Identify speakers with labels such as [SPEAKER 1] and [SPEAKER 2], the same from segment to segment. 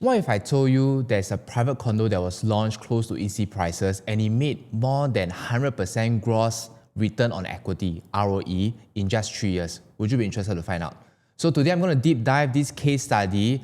[SPEAKER 1] What if I told you there's a private condo that was launched close to EC prices and it made more than 100% gross return on equity, ROE, in just 3 years? Would you be interested to find out? So today I'm going to deep dive this case study,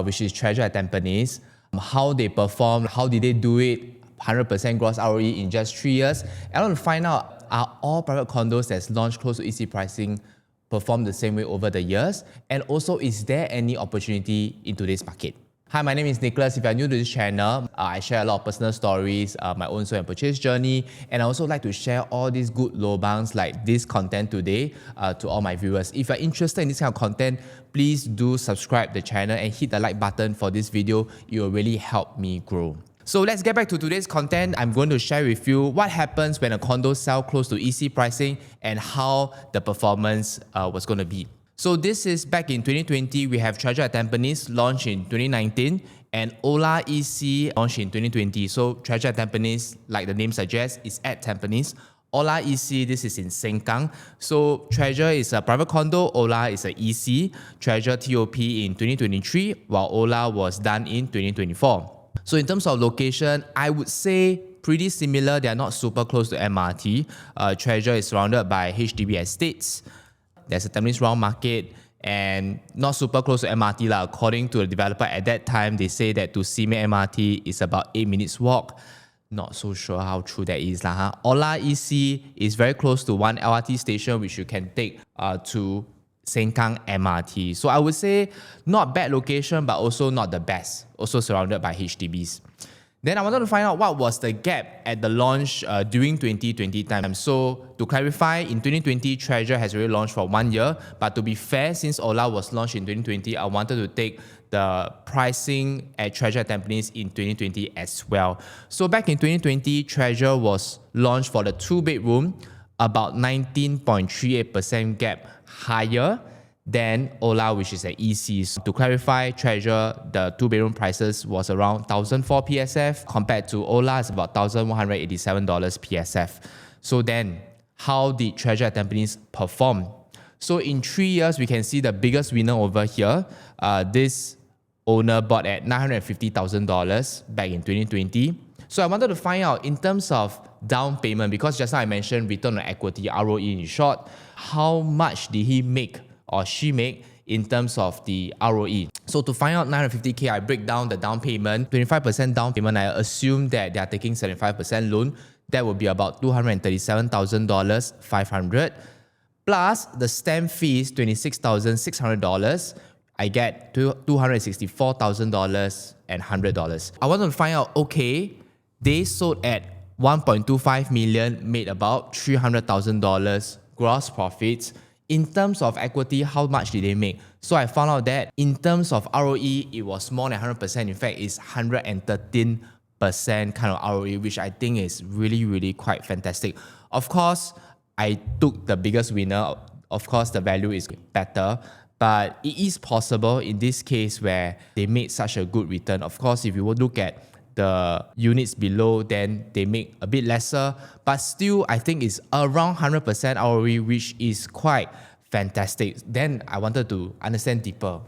[SPEAKER 1] which is Treasure at Tampines, how they performed, how did they do it, 100% gross ROE in just 3 years. And I want to find out, are all private condos that's launched close to EC pricing perform the same way over the years? And also, is there any opportunity in today's market? Hi, my name is Nicholas. If you're new to this channel, I share a lot of personal stories, my own sale and purchase journey, and I also like to share all these good lobangs like this content today to all my viewers. If you're interested in this kind of content, please do subscribe the channel and hit the like button for this video. It will really help me grow. So let's get back to today's content. I'm going to share with you what happens when a condo sells close to EC pricing and how the performance was going to be. So this is back in 2020, we have Treasure at Tampines launched in 2019 and Ola EC launched in 2020. So Treasure at Tampines, like the name suggests, is at Tampines. Ola EC, this is in Sengkang. So Treasure is a private condo, Ola is a EC. Treasure TOP in 2023, while Ola was done in 2024. So in terms of location, I would say pretty similar. They are not super close to MRT. Treasure is surrounded by HDB estates. There's a Tampines round market and not super close to MRT lah. According to the developer at that time, they say that to Simei MRT is about 8 minutes walk. Not so sure how true that is lah. Ola EC is very close to one LRT station which you can take to Sengkang MRT. So I would say not bad location but also not the best. Also surrounded by HDBs. Then I wanted to find out what was the gap at the launch during 2020 time. So to clarify, in 2020, Treasure has already launched for 1 year. But to be fair, since Ola was launched in 2020, I wanted to take the pricing at Treasure at Tampines in 2020 as well. So back in 2020, Treasure was launched for the 2-bedroom, about 19.38% gap higher than Ola, which is an EC. So to clarify, Treasure, the 2-bedroom prices was around 1,004 PSF compared to Ola is about $1,187 PSF. So then, how did Treasure at Tampines perform? So in 3 years, we can see the biggest winner over here. This owner bought at $950,000 back in 2020. So I wanted to find out in terms of down payment, because just now I mentioned return on equity, ROE in short, how much did he make or she make in terms of the ROE. So to find out 950K, I break down the down payment. 25% down payment, I assume that they are taking 75% loan. That would be about $237,000, 500. Plus the stamp fees, $26,600. I get $264,000 and $100. I wanted to find out, okay, they sold at 1.25 million, made about $300,000 gross profits. In terms of equity, how much did they make? So I found out that in terms of ROE, it was more than 100%. In fact, it's 113% kind of ROE, which I think is really, really quite fantastic. Of course, I took the biggest winner. Of course, the value is better. But it is possible in this case where they made such a good return. Of course, if you would look at the units below, then they make a bit lesser, but still I think it's around 100% ROE, which is quite fantastic. Then I wanted to understand deeper.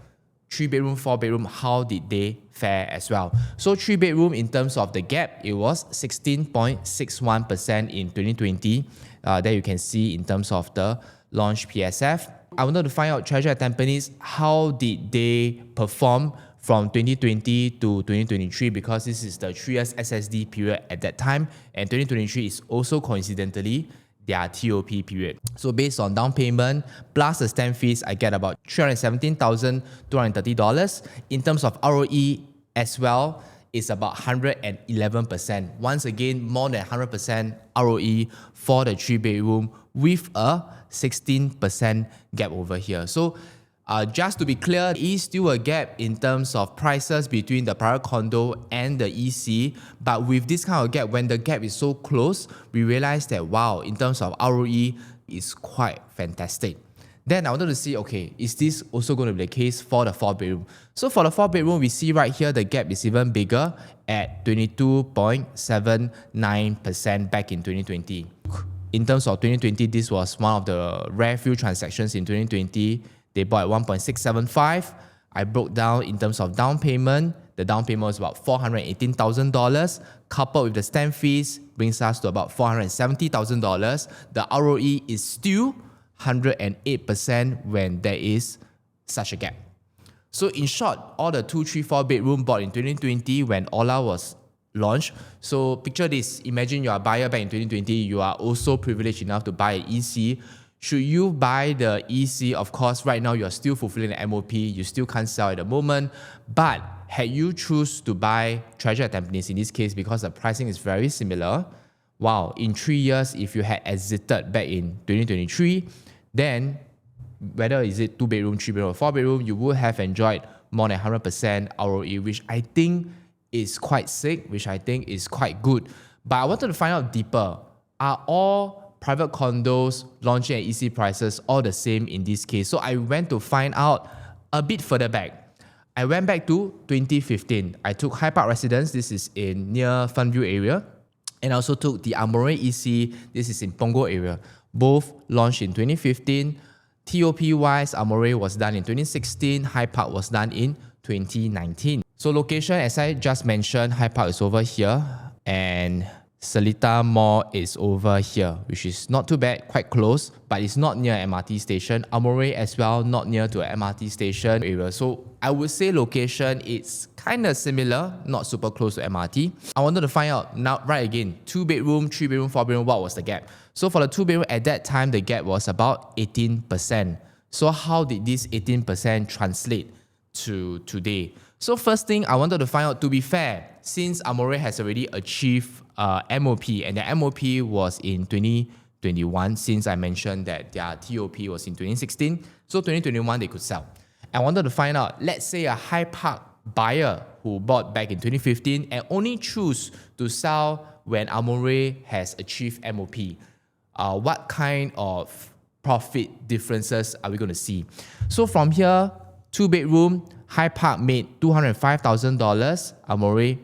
[SPEAKER 1] 3-bedroom, 4-bedroom, how did they fare as well? So 3-bedroom, in terms of the gap, it was 16.61% in 2020. There you can see in terms of the launch PSF. I wanted to find out Treasure at Tampines, how did they perform from 2020 to 2023, because this is the 3 years SSD period at that time, and 2023 is also coincidentally their TOP period. So based on down payment plus the stamp fees, I get about $317,230. In terms of ROE as well, it's about 111%. Once again, more than 100% ROE for the 3-bedroom with a 16% gap over here. So just to be clear, there is still a gap in terms of prices between the private condo and the EC. But with this kind of gap, when the gap is so close, we realize that, wow, in terms of ROE, it's quite fantastic. Then I wanted to see, okay, is this also going to be the case for the 4-bedroom? So for the 4-bedroom, we see right here, the gap is even bigger at 22.79% back in 2020. In terms of 2020, this was one of the rare few transactions in 2020. They bought at 1.675. I broke down in terms of down payment. The down payment was about $418,000. Coupled with the stamp fees, brings us to about $470,000. The ROE is still 108% when there is such a gap. So in short, all the 2, 3, 4 bedroom bought in 2020 when Ola was launched. So picture this, imagine you are a buyer back in 2020, you are also privileged enough to buy an EC. Should you buy the EC? Of course, right now you're still fulfilling the MOP, you still can't sell at the moment. But had you choose to buy Treasure at Tampines, in this case, because the pricing is very similar, wow, in 3 years, if you had exited back in 2023, then whether is it 2 bedroom, 3 bedroom, or 4 bedroom, you would have enjoyed more than 100% ROE, which I think is quite sick, which I think is quite good. But I wanted to find out deeper. Are all private condos launching at EC prices all the same in this case? So I went to find out a bit further back. I went back to 2015. I took High Park Residence, this is in near Funview area. And I also took the Amore EC, this is in Punggol area. Both launched in 2015. TOP-wise, Amore was done in 2016, High Park was done in 2019. So location, as I just mentioned, High Park is over here and Seletar Mall is over here, which is not too bad, quite close, but it's not near MRT station. Amore as well, not near to an MRT station area. So I would say location, it's kind of similar, not super close to MRT. I wanted to find out now, right again, 2 bedroom, 3 bedroom, 4 bedroom, what was the gap? So for the 2 bedroom, at that time, the gap was about 18%. So how did this 18% translate to today? So first thing I wanted to find out, to be fair, since Amore has already achieved MOP, and the MOP was in 2021, since I mentioned that their TOP was in 2016, so 2021 they could sell. I wanted to find out, let's say a High Park buyer who bought back in 2015 and only choose to sell when Amore has achieved MOP. What kind of profit differences are we going to see? So from here, 2 bedroom, High Park made $205,000, Amore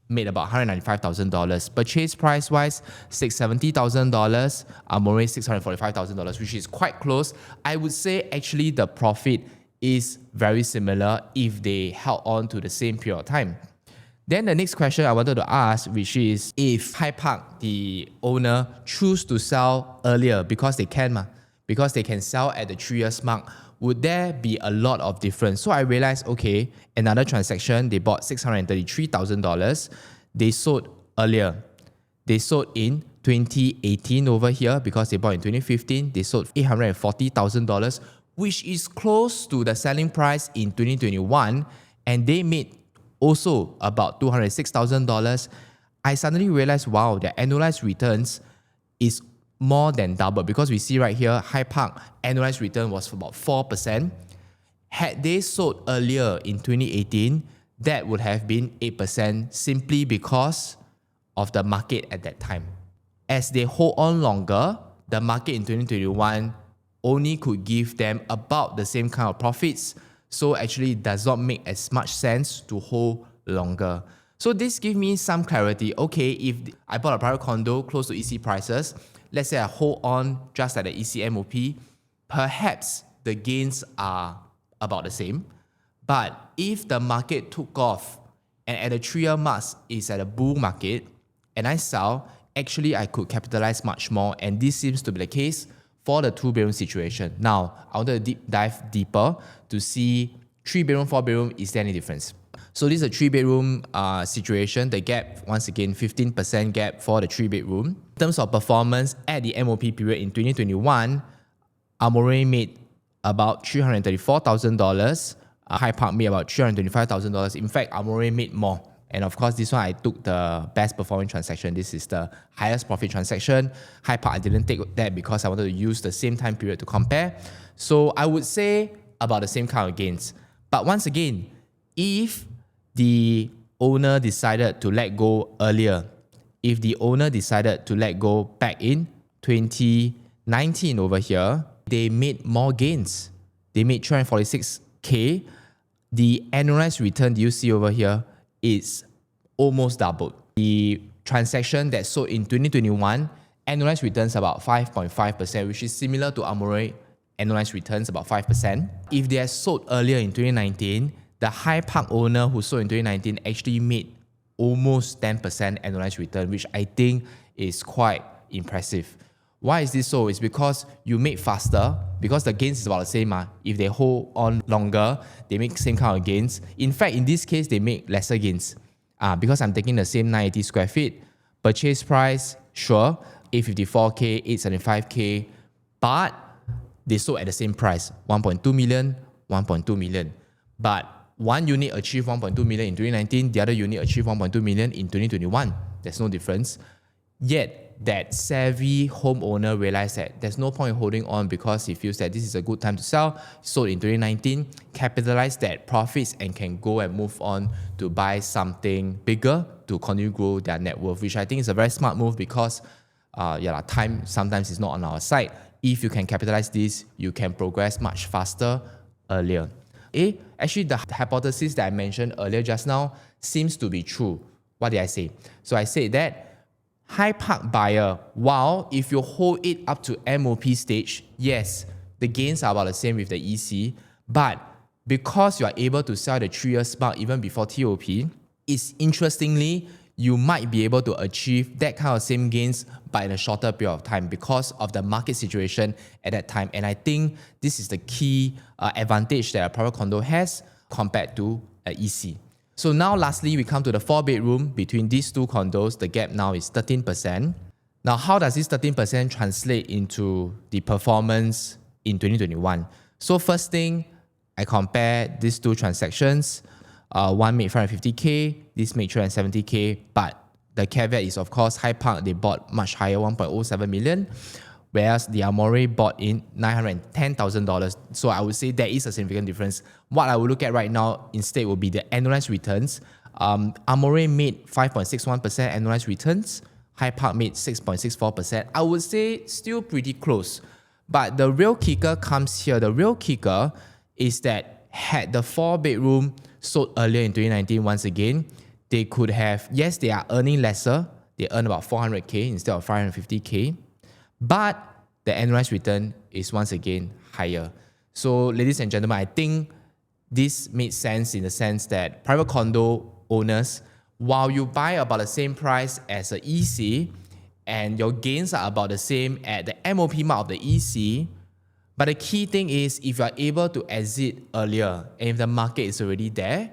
[SPEAKER 1] made about $195,000. Purchase price wise, $670,000, Amore $645,000, which is quite close. I would say actually the profit is very similar if they held on to the same period of time. Then the next question I wanted to ask, which is if High Park, the owner, choose to sell earlier because they can, because they can sell at the 3 years mark, would there be a lot of difference? So I realized, okay, another transaction, they bought $633,000. They sold earlier. They sold in 2018 over here because they bought in 2015. They sold $840,000, which is close to the selling price in 2021. And they made also about $206,000. I suddenly realized, wow, their annualized returns is more than double, because we see right here, High Park annualized return was about 4%. Had they sold earlier in 2018, that would have been 8% simply because of the market at that time. As they hold on longer, the market in 2021 only could give them about the same kind of profits. So actually it does not make as much sense to hold longer. So this gives me some clarity. Okay, if I bought a private condo close to EC prices, let's say I hold on just at the EC MOP, perhaps the gains are about the same. But if the market took off and at the 3-year mark is at a bull market and I sell, actually I could capitalize much more, and this seems to be the case for the 2-bedroom situation. Now, I wanted to dive deeper to see 3-bedroom, 4-bedroom, is there any difference? So this is a 3-bedroom situation. The gap, once again, 15% gap for the 3-bedroom. In terms of performance at the MOP period in 2021, Amore made about $334,000. High Park made about $325,000. In fact, Amore made more. And of course, this one I took the best performing transaction. This is the highest profit transaction. High Park, I didn't take that because I wanted to use the same time period to compare. So I would say about the same kind of gains. But once again, if the owner decided to let go earlier, if the owner decided to let go back in 2019 over here, they made more gains. They made $346K. The annualized return you see over here is almost doubled. The transaction that sold in 2021, annualized returns about 5.5%, which is similar to Amore annualized returns about 5%. If they had sold earlier in 2019, the High Park owner who sold in 2019 actually made almost 10% annualized return, which I think is quite impressive. Why is this so? It's because you make faster, because the gains is about the same. If they hold on longer, they make same kind of gains. In fact, in this case, they make lesser gains. Because I'm taking the same 980 square feet, purchase price, sure, 854K, 875K, but they sold at the same price, 1.2 million, 1.2 million. But one unit achieved 1.2 million in 2019, the other unit achieved 1.2 million in 2021. There's no difference. Yet, that savvy homeowner realized that there's no point holding on because he feels that this is a good time to sell. Sold in 2019, capitalized that profits and can go and move on to buy something bigger to continue grow their net worth, which I think is a very smart move because time sometimes is not on our side. If you can capitalize this, you can progress much faster earlier. Actually, the hypothesis that I mentioned earlier just now seems to be true. What did I say? So I said that High Park buyer, while if you hold it up to MOP stage, yes, the gains are about the same with the EC, but because you are able to sell the 3 years mark even before TOP, it's interestingly, you might be able to achieve that kind of same gains but in a shorter period of time because of the market situation at that time. And I think this is the key advantage that a private condo has compared to an EC. So now lastly, we come to the 4-bedroom. Between these two condos, the gap now is 13%. Now, how does this 13% translate into the performance in 2021? So first thing, I compare these two transactions. One made 550K, this made 370K, but the caveat is, of course, High Park, they bought much higher, 1.07 million, whereas the Amore bought in $910,000. So I would say there is a significant difference. What I will look at right now instead will be the annualized returns. Amore made 5.61% annualized returns. High Park made 6.64%. I would say still pretty close. But the real kicker comes here. The real kicker is that had the 4-bedroom sold earlier in 2019 once again, they could have, yes, they are earning lesser. They earn about 400K instead of 550K. But the annualized return is once again higher. So ladies and gentlemen, I think this made sense in the sense that private condo owners, while you buy about the same price as an EC and your gains are about the same at the MOP mark of the EC, but the key thing is if you are able to exit earlier and if the market is already there,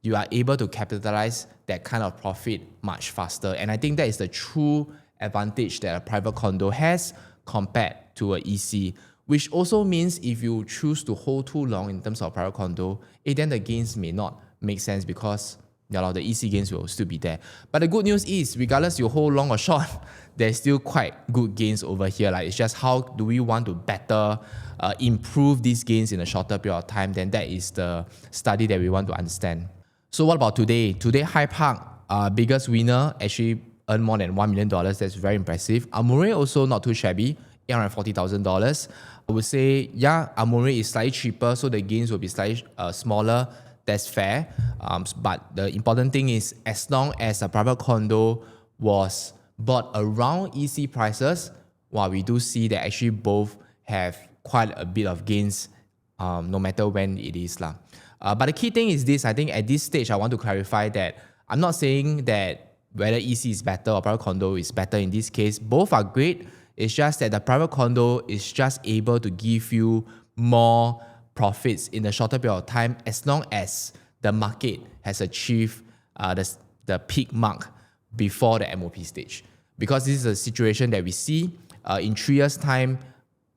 [SPEAKER 1] you are able to capitalize that kind of profit much faster. And I think that is the true advantage that a private condo has compared to an EC, which also means if you choose to hold too long in terms of private condo, then the gains may not make sense because the EC gains will still be there. But the good news is, regardless you hold long or short, there's still quite good gains over here. It's just how do we want to better improve these gains in a shorter period of time, then that is the study that we want to understand. So what about today? Today, High Park, biggest winner, actually earned more than $1 million. That's very impressive. Amore also not too shabby, $840,000. I would say, yeah, Amore is slightly cheaper, so the gains will be slightly smaller. That's fair. But the important thing is, as long as a private condo was bought around EC prices, we do see that actually both have quite a bit of gains, no matter when it is. But the key thing is this, I think at this stage, I want to clarify that I'm not saying that whether EC is better or private condo is better in this case. Both are great. It's just that the private condo is just able to give you more profits in a shorter period of time as long as the market has achieved the peak mark before the MOP stage. Because this is a situation that we see in 3 years' time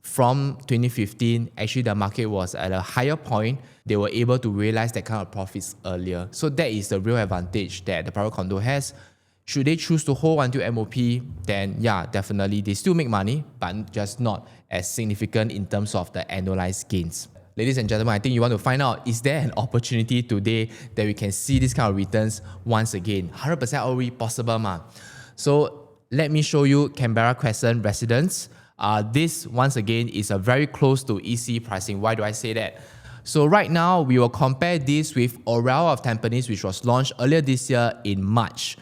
[SPEAKER 1] from 2015, actually the market was at a higher point. They were able to realize that kind of profits earlier. So that is the real advantage that the private condo has. Should they choose to hold until MOP, then yeah, definitely they still make money, but just not as significant in terms of the annualized gains. Ladies and gentlemen, I think you want to find out, is there an opportunity today that we can see this kind of returns once again? 100% ROE possible. So let me show you Canberra Crescent Residences. This, once again, is a very close to EC pricing. Why do I say that? So right now, we will compare this with Aurelle Of Tampines, which was launched earlier this year in March.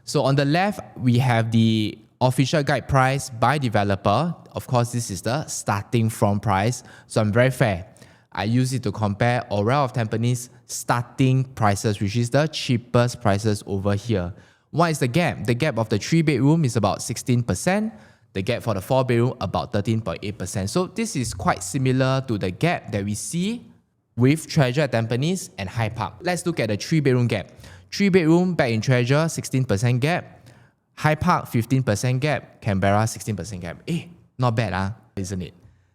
[SPEAKER 1] So on the left, we have the official guide price by developer. Of course, this is the starting from price. So I'm very fair. I use it to compare Ourelle of Tampines starting prices, which is the cheapest prices over here. What is the gap? The gap of the 3-bedroom is about 16%. The gap for the 4-bedroom about 13.8%. So this is quite similar to the gap that we see with Treasure at Tampines and Hyde Park. Let's look at the 3-bedroom gap. 3-bedroom back in Treasure, 16% gap. Hyde Park, 15% gap. Canberra, 16% gap. Not bad, isn't it?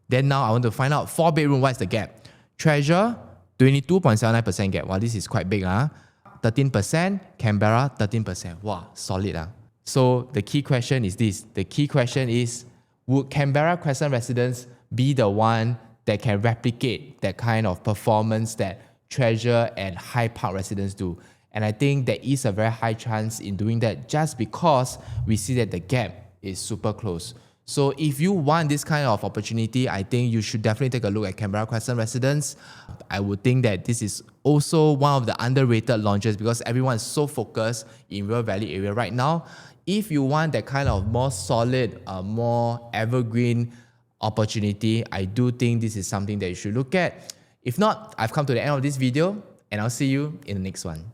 [SPEAKER 1] Then now I want to find out 4-bedroom, what's the gap? Treasure, 22.79% gap. Wow, this is quite big. 13%. Canberra, 13%. Wow, solid. So the key question is this. The key question is, would Canberra Crescent Residences be the one that can replicate that kind of performance that Treasure and Hyde Park residents do? And I think there is a very high chance in doing that just because we see that the gap is super close. So if you want this kind of opportunity, I think you should definitely take a look at Canberra Crescent Residences. I would think that this is also one of the underrated launches because everyone is so focused in River Valley area right now. If you want that kind of more solid, more evergreen opportunity, I do think this is something that you should look at. If not, I've come to the end of this video and I'll see you in the next one.